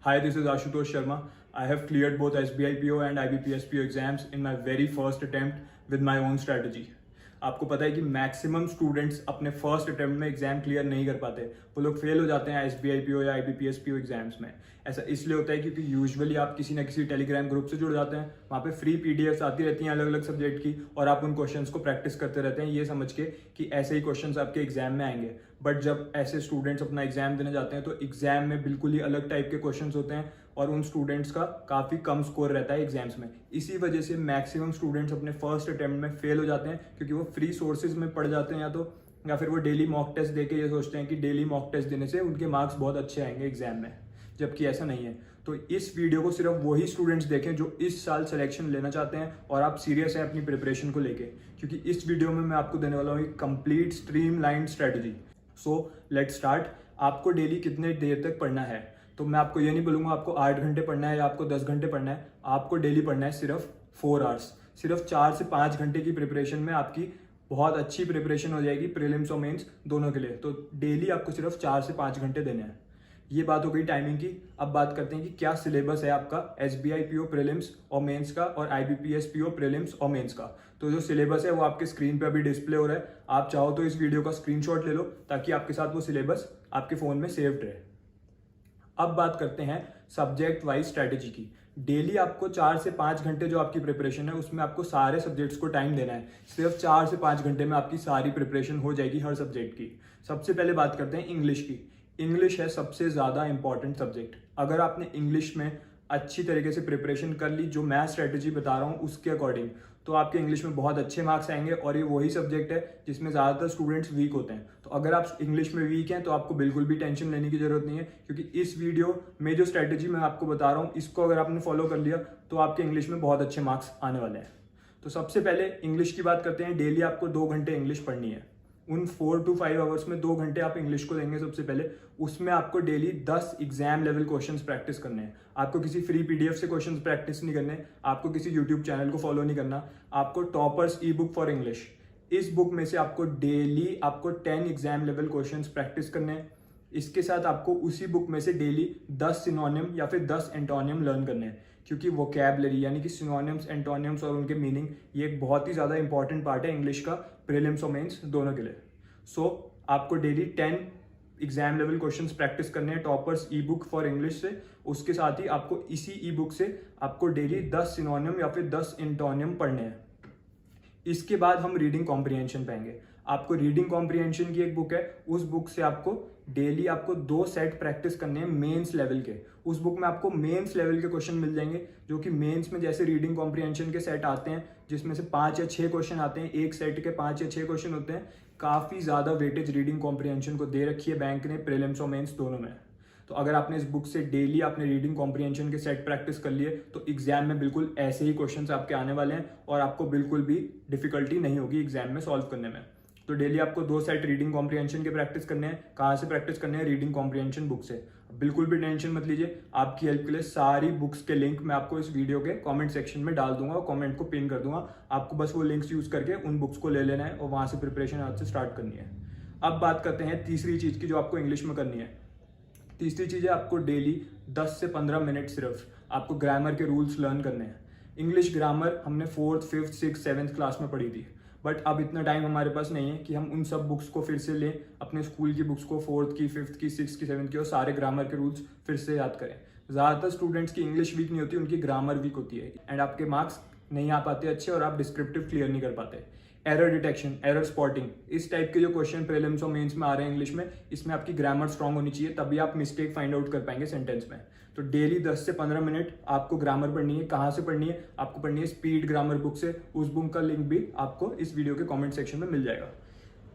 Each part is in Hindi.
Hi, this is Ashutosh Sharma. I have cleared both SBI PO and IBPS PO exams in my very first attempt with my own strategy. आपको पता है कि मैक्सिमम स्टूडेंट्स अपने फर्स्ट अटेम्प्ट में एग्जाम क्लियर नहीं कर पाते, वो लोग फेल हो जाते हैं SBI PO या IBPS PO एग्जाम्स में। ऐसा इसलिए होता है क्योंकि यूजुअली आप किसी ना किसी टेलीग्राम ग्रुप से जुड़ जाते हैं, वहाँ पे फ्री PDFs आती रहती हैं अलग अलग सब्जेक्ट की, और आप उन क्वेश्चंस को प्रैक्टिस करते रहते हैं ये समझ के कि ऐसे ही क्वेश्चंस आपके एग्जाम में आएंगे। बट जब ऐसे स्टूडेंट्स अपना एग्जाम देने जाते हैं तो एग्जाम में बिल्कुल ही अलग टाइप के क्वेश्चंस होते हैं और उन स्टूडेंट्स का काफ़ी कम स्कोर रहता है एग्जाम्स में। इसी वजह से मैक्सिमम स्टूडेंट्स अपने फर्स्ट अटेम्प्ट में फेल हो जाते हैं, क्योंकि वो फ्री सोर्सेज में पढ़ जाते हैं या फिर वो डेली मॉक टेस्ट देके ये सोचते हैं कि डेली मॉक टेस्ट देने से उनके मार्क्स बहुत अच्छे आएंगे एग्जाम में, जबकि ऐसा नहीं है। तो इस वीडियो को सिर्फ वही स्टूडेंट्स देखें जो इस साल सिलेक्शन लेना चाहते हैं और आप सीरियस हैं अपनी प्रिपरेशन को लेके, क्योंकि इस वीडियो में मैं आपको देने वाला हूँ एक complete streamlined strategy. So let's start. आपको डेली कितने देर तक पढ़ना है, तो मैं आपको ये नहीं बोलूँगा आपको 8 घंटे पढ़ना है या आपको 10 घंटे पढ़ना है। आपको डेली पढ़ना है सिर्फ 4 आवर्स। सिर्फ 4 से 5 घंटे की प्रिपरेशन में आपकी बहुत अच्छी प्रिपरेशन हो जाएगी प्रीलिम्स और मेंस दोनों के लिए। तो डेली आपको सिर्फ 4 से 5 घंटे देने हैं। ये बात हो गई टाइमिंग की। अब बात करते हैं कि क्या सिलेबस है आपका SBI PO प्रीलिम्स और मेंस का और IBPS PO प्रीलिम्स और मेंस का। तो जो सिलेबस है वो आपके स्क्रीन पे अभी डिस्प्ले हो रहा है। आप चाहो तो इस वीडियो का स्क्रीनशॉट ले लो ताकि आपके साथ वो सिलेबस आपके फोन में सेव्ड रहे। अब बात करते हैं सब्जेक्ट वाइज स्ट्रेटेजी की। डेली आपको 4 से 5 घंटे जो आपकी प्रिपरेशन है उसमें आपको सारे सब्जेक्ट्स को टाइम देना है। सिर्फ 4 से 5 घंटे में आपकी सारी प्रिपरेशन हो जाएगी हर सब्जेक्ट की। सबसे पहले बात करते हैं इंग्लिश की। इंग्लिश है सबसे ज़्यादा इंपॉर्टेंट सब्जेक्ट। अगर आपने इंग्लिश में अच्छी तरीके से प्रिपरेशन कर ली, जो मैं स्ट्रेटेजी बता रहा हूँ उसके अकॉर्डिंग, तो आपके इंग्लिश में बहुत अच्छे मार्क्स आएंगे। और ये वही सब्जेक्ट है जिसमें ज़्यादातर स्टूडेंट्स वीक होते हैं। तो अगर आप इंग्लिश में वीक हैं तो आपको बिल्कुल भी टेंशन लेने की जरूरत नहीं है, क्योंकि इस वीडियो में जो स्ट्रेटेजी मैं आपको बता रहा हूँ इसको अगर आपने फॉलो कर लिया तो आपके इंग्लिश में बहुत अच्छे मार्क्स आने वाले हैं। तो सबसे पहले इंग्लिश की बात करते हैं। डेली आपको 2 घंटे इंग्लिश पढ़नी है। उन 4 to 5 आवर्स में 2 घंटे आप इंग्लिश को देंगे सबसे पहले। उसमें आपको daily 10 exam level questions practice करने हैं। आपको किसी फ्री PDF से क्वेश्चंस प्रैक्टिस नहीं करने, आपको किसी यूट्यूब चैनल को फॉलो नहीं करना। आपको toppers E book for English, इस बुक में से आपको daily 10 exam level questions practice करने हैं। इसके साथ आपको उसी बुक में से डेली 10 सिनोनिम या फिर 10 एंटोनियम लर्न करने हैं, क्योंकि वोकैबुलरी यानी कि सिनोनिम्स, एंटोनियम्स और उनके मीनिंग ये एक बहुत ही ज़्यादा इंपॉर्टेंट पार्ट है इंग्लिश का प्रीलिम्स और मेंस दोनों के लिए। सो आपको daily 10 exam level questions practice करने हैं toppers E book for English से। उसके साथ ही आपको इसी ई बुक से आपको डेली 10 सिनोनिम या फिर 10 एंटोनियम पढ़ने हैं। इसके बाद हम रीडिंग कॉम्प्रिहेंशन पाएंगे। आपको रीडिंग कॉम्प्रिहेंशन की एक बुक है, उस बुक से आपको डेली 2 सेट प्रैक्टिस करने हैं मेंस लेवल के। उस बुक में आपको मेंस लेवल के क्वेश्चन मिल जाएंगे, जो कि मेंस में जैसे रीडिंग कॉम्प्रिहेंशन के सेट आते हैं जिसमें से 5 या 6 क्वेश्चन आते हैं, एक सेट के 5 या 6 क्वेश्चन होते हैं। काफ़ी ज़्यादा वेटेज रीडिंग कॉम्प्रिहेंशन को दे रखी है बैंक ने प्रीलिम्स और मेंस दोनों में। तो अगर आपने इस बुक से डेली आपने रीडिंग कॉम्प्रिहेंशन के सेट प्रैक्टिस कर लिए तो एग्जाम में बिल्कुल ऐसे ही क्वेश्चंस आपके आने वाले हैं और आपको बिल्कुल भी डिफिकल्टी नहीं होगी एग्जाम में सॉल्व करने में। तो डेली आपको 2 सेट रीडिंग कॉम्प्रिहेंशन के प्रैक्टिस करने हैं। कहाँ से प्रैक्टिस करने हैं? रीडिंग कॉम्प्रिहेंशन बुक से। बिल्कुल भी टेंशन मत लीजिए, आपकी हेल्प के लिए सारी बुक्स के लिंक मैं आपको इस वीडियो के कमेंट सेक्शन में डाल दूंगा और कमेंट को पिन कर दूंगा। आपको बस वो लिंक्स यूज करके उन बुक्स को ले लेना है और वहां से प्रिपरेशन आज से स्टार्ट करनी है। अब बात करते हैं तीसरी चीज की जो आपको इंग्लिश में करनी है। तीसरी चीज है आपको डेली 10 से 15 मिनट सिर्फ आपको ग्रामर के रूल्स लर्न करने हैं। इंग्लिश ग्रामर हमने 4th, 5th, 6th, 7th class में पढ़ी थी, बट अब इतना टाइम हमारे पास नहीं है कि हम उन सब बुक्स को फिर से लें, अपने स्कूल की बुक्स को 4th की, 5th की, 6th की, 7th की और सारे ग्रामर के रूल्स फिर से याद करें। ज़्यादातर स्टूडेंट्स की इंग्लिश वीक नहीं होती, उनकी ग्रामर वीक होती है एंड आपके मार्क्स नहीं आ पाते अच्छे और आप डिस्क्रिप्टिव क्लियर नहीं कर पाते। एरर डिटेक्शन, एरर स्पॉटिंग, इस टाइप के जो क्वेश्चन प्रीलिम्स और मेंस में आ रहे हैं इंग्लिश में, इसमें आपकी ग्रामर स्ट्रांग होनी चाहिए, तभी आप मिस्टेक फाइंड आउट कर पाएंगे सेंटेंस में। तो डेली 10 से 15 मिनट आपको ग्रामर पढ़नी है। कहाँ से पढ़नी है? आपको पढ़नी है स्पीड ग्रामर बुक से। उस बुक का लिंक भी आपको इस वीडियो के कमेंट सेक्शन में मिल जाएगा।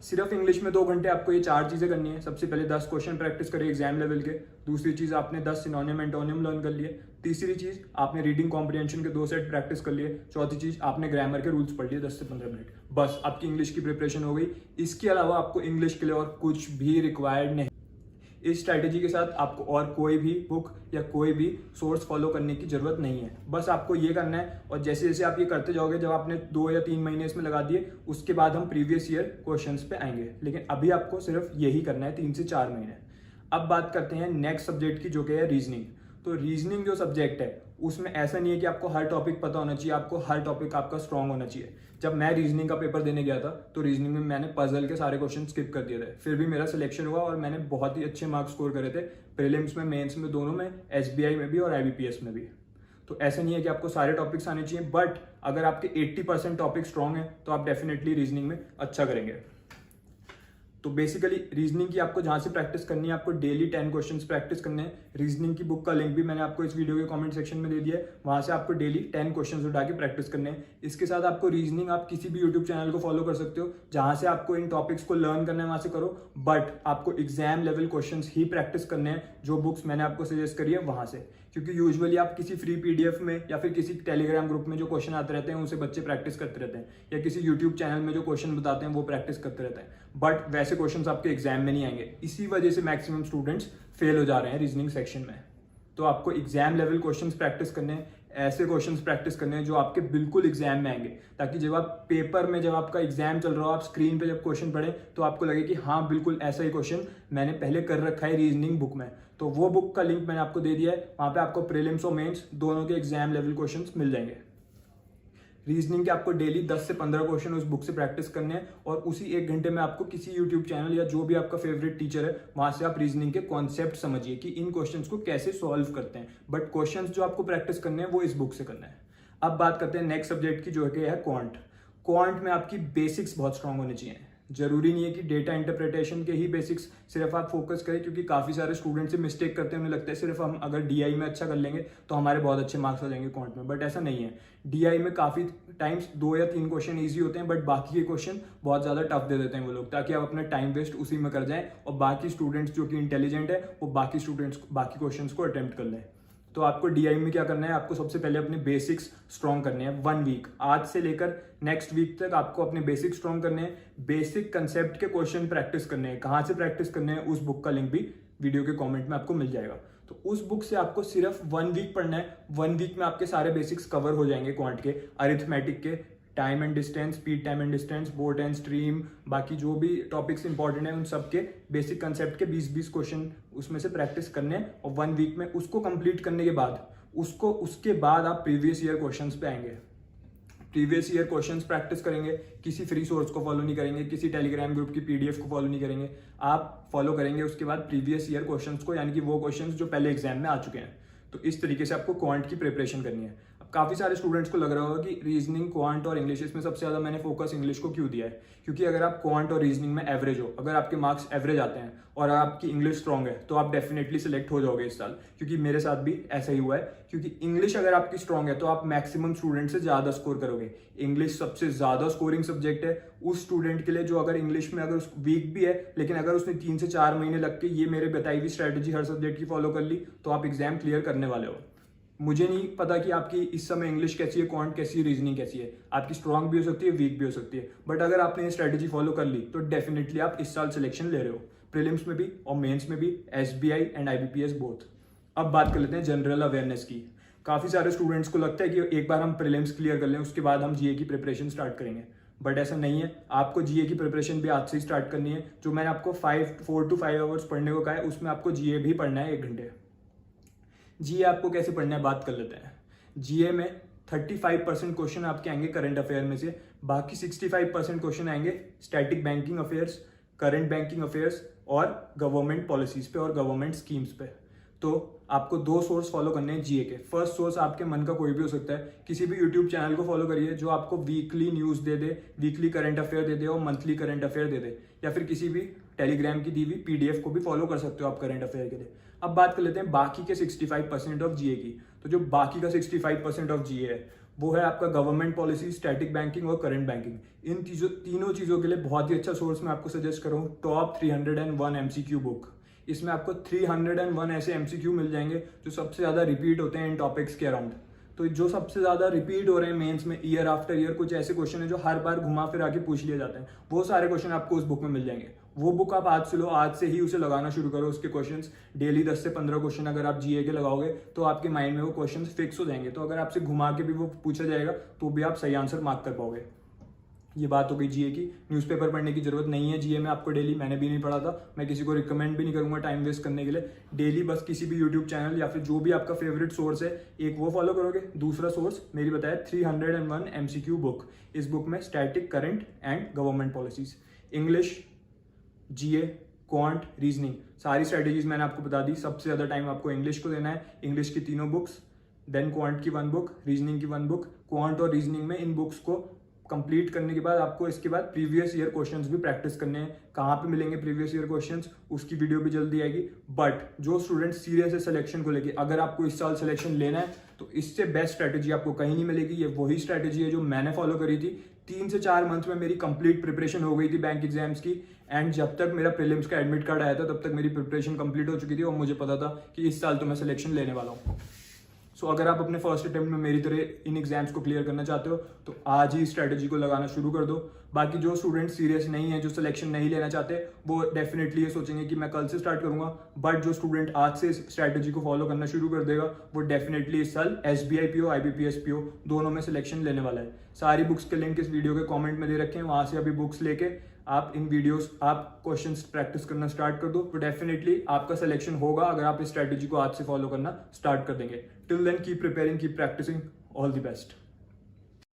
सिर्फ इंग्लिश में 2 घंटे आपको ये 4 चीज़ें करनी है। सबसे पहले 10 क्वेश्चन प्रैक्टिस करिए एग्जाम लेवल के। दूसरी चीज़ आपने 10 सिनोनिम एंटोनिम लर्न कर लिए। तीसरी चीज़ आपने रीडिंग कॉम्प्रिहेंशन के 2 सेट प्रैक्टिस कर लिए। चौथी चीज़ आपने ग्रामर के रूल्स पढ़ लिए 10 से 15 मिनट। बस आपकी इंग्लिश की प्रिपरेशन हो गई। इसके अलावा आपको इंग्लिश के लिए और कुछ भी रिक्वायर्ड नहीं। इस स्ट्रैटेजी के साथ आपको और कोई भी बुक या कोई भी सोर्स फॉलो करने की जरूरत नहीं है। बस आपको ये करना है और जैसे जैसे आप ये करते जाओगे, जब आपने 2 या 3 महीने इसमें लगा दिए उसके बाद हम प्रीवियस ईयर क्वेश्चंस पे आएंगे, लेकिन अभी आपको सिर्फ यही करना है 3 से 4 महीने। अब बात करते हैं नेक्स्ट सब्जेक्ट की, जो कि है रीजनिंग। तो रीजनिंग जो सब्जेक्ट है उसमें ऐसा नहीं है कि आपको हर टॉपिक पता होना चाहिए, आपको हर टॉपिक आपका स्ट्रांग होना चाहिए। जब मैं रीजनिंग का पेपर देने गया था तो रीजनिंग में मैंने पजल के सारे क्वेश्चन स्किप कर दिए थे, फिर भी मेरा सिलेक्शन हुआ और मैंने बहुत ही अच्छे मार्क्स स्कोर करे थे प्रीलिम्स में, मेंस में, दोनों में, एसबीआई में भी और आईबीपीएस में भी। तो ऐसा नहीं है कि आपको सारे टॉपिक्स आने चाहिए, बट अगर आपके 80% टॉपिक स्ट्रांग है तो आप डेफिनेटली रीजनिंग में अच्छा करेंगे। तो बेसिकली रीजनिंग की आपको जहां से प्रैक्टिस करनी है, आपको डेली 10 क्वेश्चंस प्रैक्टिस करने हैं। रीजनिंग की बुक का लिंक भी मैंने आपको इस वीडियो के कमेंट सेक्शन में दे दिया है, वहां से आपको डेली 10 क्वेश्चंस उठा के प्रैक्टिस करने हैं। इसके साथ आपको रीजनिंग आप किसी भी यूट्यूब चैनल को फॉलो कर सकते हो जहां से आपको इन टॉपिक्स को लर्न करना है, वहां से करो, बट आपको एग्जाम लेवल क्वेश्चन ही प्रैक्टिस करने हैं जो बुक्स मैंने आपको सजेस्ट करी है वहां से। क्योंकि यूजुअली आप किसी फ्री पीडीएफ में या फिर किसी टेलीग्राम ग्रुप में जो क्वेश्चन आते रहते हैं उनसे बच्चे प्रैक्टिस करते रहते हैं, या किसी यूट्यूब चैनल में जो क्वेश्चन बताते हैं वो प्रैक्टिस करते रहते हैं, बट वैसे क्वेश्चंस आपके एग्जाम में नहीं आएंगे। इसी वजह से मैक्सिमम स्टूडेंट्स फेल हो जा रहे हैं रीजनिंग सेक्शन में। तो आपको एग्जाम लेवल क्वेश्चंस प्रैक्टिस करने हैं, ऐसे क्वेश्चंस प्रैक्टिस करने हैं जो आपके बिल्कुल एग्जाम में आएंगे, ताकि जब आप पेपर में, जब आपका एग्जाम चल रहा हो, आप स्क्रीन पे जब क्वेश्चन पढ़े तो आपको लगे कि हाँ बिल्कुल ऐसा ही क्वेश्चन मैंने पहले कर रखा है रीजनिंग बुक में। तो वो बुक का लिंक मैंने आपको दे दिया है, वहां पे आपको प्रीलिम्स और मेंस दोनों के एग्जाम लेवल क्वेश्चंस मिल जाएंगे। रीजनिंग के आपको डेली 10 से 15 क्वेश्चन उस बुक से प्रैक्टिस करने हैं और उसी 1 घंटे में आपको किसी यूट्यूब चैनल या जो भी आपका फेवरेट टीचर है वहां से आप रीजनिंग के कॉन्सेप्ट समझिए कि इन क्वेश्चंस को कैसे सॉल्व करते हैं, बट क्वेश्चंस जो आपको प्रैक्टिस करने हैं वो इस बुक से करना है। अब बात करते हैं नेक्स्ट सब्जेक्ट की, जो है क्वांट। क्वांट में आपकी बेसिक्स बहुत स्ट्रांग होने चाहिए। जरूरी नहीं है कि डेटा इंटरप्रिटेशन के ही बेसिक्स सिर्फ आप फोकस करें, क्योंकि काफी सारे स्टूडेंट से मिस्टेक करते हैं, उन्हें लगता है सिर्फ हम अगर डीआई में अच्छा कर लेंगे तो हमारे बहुत अच्छे मार्क्स आ जाएंगे क्वांट में, बट ऐसा नहीं है। डीआई में काफी टाइम्स 2 या 3 क्वेश्चन ईजी होते हैं, बट बाकी के क्वेश्चन बहुत ज्यादा टफ दे देते हैं वो लोग, ताकि आप अपना टाइम वेस्ट उसी में कर जाएं और बाकी स्टूडेंट्स जो कि इंटेलिजेंट है वो बाकी क्वेश्चन को अटेम्प्ट कर लें। तो आपको डीआई में क्या करना है, आपको सबसे पहले अपने बेसिक्स स्ट्रॉन्ग करने हैं। 1 वीक, आज से लेकर नेक्स्ट वीक तक आपको अपने बेसिक्स स्ट्रॉन्ग करने हैं। बेसिक कंसेप्ट के क्वेश्चन प्रैक्टिस करने हैं। कहाँ से प्रैक्टिस करने हैं, उस बुक का लिंक भी वीडियो के कमेंट में आपको मिल जाएगा। तो उस बुक से आपको सिर्फ 1 वीक पढ़ना है। 1 वीक में आपके सारे बेसिक्स कवर हो जाएंगे क्वांट के, अरिथमेटिक के, time and distance, speed, time and distance, boat and stream, बाकी जो भी टॉपिक्स इंपॉर्टेंट है उन सब के बेसिक कंसेप्ट के 20-20 क्वेश्चन उसमें से प्रैक्टिस करने हैं। और 1 वीक में उसको कंप्लीट करने के बाद उसके बाद आप प्रीवियस ईयर क्वेश्चंस पे आएंगे। प्रीवियस ईयर क्वेश्चंस प्रैक्टिस करेंगे, किसी फ्री सोर्स को फॉलो नहीं करेंगे, किसी टेलीग्राम ग्रुप की पीडीएफ को फॉलो नहीं करेंगे, आप फॉलो करेंगे उसके बाद प्रीवियस ईयर क्वेश्चंस को, यानी कि वो क्वेश्चंस जो पहले एग्जाम में आ चुके हैं। तो इस तरीके से आपको क्वांट की प्रिपरेशन करनी है। अब काफी सारे स्टूडेंट्स को लग रहा होगा कि रीजनिंग, क्वांट और इंग्लिश, इसमें सबसे ज्यादा मैंने फोकस इंग्लिश को क्यों दिया है, क्योंकि अगर आप क्वांट और रीजनिंग में एवरेज हो, अगर आपके मार्क्स एवरेज आते हैं और आपकी इंग्लिश स्ट्रांग है तो आप डेफिनेटली सिलेक्ट हो जाओगे इस साल, क्योंकि मेरे साथ भी ऐसा ही हुआ है। क्योंकि इंग्लिश अगर आपकी स्ट्रांग है तो आप मैक्सिमम स्टूडेंट से ज्यादा स्कोर करोगे। इंग्लिश सबसे ज्यादा स्कोरिंग सब्जेक्ट है उस स्टूडेंट के लिए जो अगर इंग्लिश में अगर वीक भी है, लेकिन अगर उसने 3 से 4 महीने लग के ये मेरे बताई हुई स्ट्रेटेजी हर सब्जेक्ट की फॉलो कर ली तो आप एग्जाम क्लियर करने वाले हो। मुझे नहीं पता कि आपकी इस समय इंग्लिश कैसी है, क्वांट कैसी है, रीजनिंग कैसी है, आपकी स्ट्रांग भी हो सकती है, वीक भी हो सकती है, बट अगर आपने ये स्ट्रेटेजी फॉलो कर ली तो डेफिनेटली आप इस साल सिलेक्शन ले रहे हो, प्रीलिम्स में भी और मेंस में भी, एसबीआई एंड आईबीपीएस बोथ। अब बात कर लेते हैं जनरल अवेयरनेस की। काफी सारे स्टूडेंट्स को लगता है कि एक बार हम प्रीलिम्स क्लियर कर लें उसके बाद हम जीए की प्रिपरेशन स्टार्ट करेंगे, बट ऐसा नहीं है। आपको जीए की प्रिपरेशन भी आज से ही स्टार्ट करनी है। जो मैंने आपको 4 to 5 आवर्स पढ़ने को कहा है उसमें आपको जीए भी पढ़ना है 1 घंटे। जीए आपको कैसे पढ़ना है बात कर लेते हैं। जीए में 35% क्वेश्चन आपके आएंगे करंट अफेयर में से, बाकी 65% क्वेश्चन आएंगे static banking affairs, current banking affairs और गवर्नमेंट पॉलिसीज पे और गवर्नमेंट स्कीम्स पे। तो आपको 2 सोर्स फॉलो करने हैं जीए के। फर्स्ट सोर्स आपके मन का कोई भी हो सकता है, किसी भी यूट्यूब चैनल को फॉलो करिए जो आपको वीकली न्यूज दे दे, वीकली करंट अफेयर दे दे और मंथली करंट अफेयर दे दे, या फिर किसी भी टेलीग्राम की दी हुई पीडीएफ को भी फॉलो कर सकते हो आप करंट अफेयर के लिए। अब बात कर लेते हैं बाकी के 65% ऑफ जीए की। तो जो बाकी का 65% ऑफ जीए है वो है आपका गवर्नमेंट पॉलिसी, स्टैटिक बैंकिंग और करंट बैंकिंग। इन तीनों चीजों के लिए बहुत ही अच्छा सोर्स मैं आपको सजेस्ट करूँ, टॉप 301 एमसीक्यू बुक। इसमें आपको 301 ऐसे एमसीक्यू मिल जाएंगे जो सबसे ज्यादा रिपीट होते हैं इन टॉपिक्स के अराउंड। तो जो सबसे ज्यादा रिपीट हो रहे हैं मेंस में ईयर आफ्टर ईयर, कुछ ऐसे क्वेश्चन है जो हर बार घुमा फिरा के पूछ लिए जाते हैं, वो सारे क्वेश्चन आपको उस बुक में मिल जाएंगे। वो बुक आप आज से लो, आज से ही उसे लगाना शुरू करो। उसके क्वेश्चंस डेली 10 से 15 क्वेश्चन अगर आप जीए के लगाओगे तो आपके माइंड में वो क्वेश्चंस फिक्स हो जाएंगे। तो अगर आपसे घुमा के भी वो पूछा जाएगा तो भी आप सही आंसर मार्क कर पाओगे। ये बात हो गई जीए की। न्यूज़पेपर पढ़ने की जरूरत नहीं है जीए में आपको डेली, मैंने भी नहीं पढ़ा था, मैं किसी को रिकमेंड भी नहीं करूंगा टाइम वेस्ट करने के लिए। डेली बस किसी भी यूट्यूब चैनल या फिर जो भी आपका फेवरेट सोर्स है, एक वो फॉलो करोगे। दूसरा सोर्स मेरी बताया 301 MCQ बुक। इस बुक में static, current and government policies, English, GA, quant, reasoning, सारी स्ट्रेटेजीज मैंने आपको बता दी। सबसे ज्यादा टाइम आपको इंग्लिश को देना है, इंग्लिश की 3 बुक्स, देन क्वांट की 1 बुक, रीजनिंग की 1 बुक। क्वांट और रीजनिंग में इन बुक्स को कंप्लीट करने के बाद आपको इसके बाद प्रीवियस ईयर क्वेश्चंस भी प्रैक्टिस करने हैं। कहाँ पे मिलेंगे प्रीवियस ईयर क्वेश्चंस, उसकी वीडियो भी जल्दी आएगी। बट जो स्टूडेंट सीरियस है सिलेक्शन को लेके, अगर आपको इस साल सिलेक्शन लेना है तो इससे बेस्ट स्ट्रैटेजी आपको कहीं नहीं मिलेगी। ये वही स्ट्रैटेजी है जो मैंने फॉलो करी थी। 3 से 4 मंथ में मेरी कंप्लीट प्रिपरेशन हो गई थी बैंक एग्जाम्स की, एंड जब तक मेरा प्रीलिम्स का एडमिट कार्ड आया था तब तक मेरी प्रिपरेशन कंप्लीट हो चुकी थी और मुझे पता था कि इस साल तो मैं सिलेक्शन लेने वाला हूँ। सो अगर आप अपने फर्स्ट अटेम्प्ट में मेरी तरह इन एग्जाम्स को क्लियर करना चाहते हो तो आज ही स्ट्रैटेजी को लगाना शुरू कर दो। बाकी जो स्टूडेंट सीरियस नहीं है, जो सिलेक्शन नहीं लेना चाहते, वो डेफिनेटली ये सोचेंगे कि मैं कल से स्टार्ट करूंगा। बट जो स्टूडेंट आज से इस स्ट्रैटेजी को फॉलो करना शुरू कर देगा वो डेफिनेटली इस साल SBI PO, IBPS PO दोनों में सिलेक्शन लेने वाला है। सारी बुक्स के लिंक इस वीडियो के कॉमेंट में दे रखे हैं, वहां से अभी बुक्स लेके आप इन वीडियोस, आप क्वेश्चंस प्रैक्टिस करना स्टार्ट कर दो तो डेफिनेटली आपका सिलेक्शन होगा अगर आप इस स्ट्रैटेजी को आज से फॉलो करना स्टार्ट कर देंगे। Till then keep preparing, keep practicing, all the best.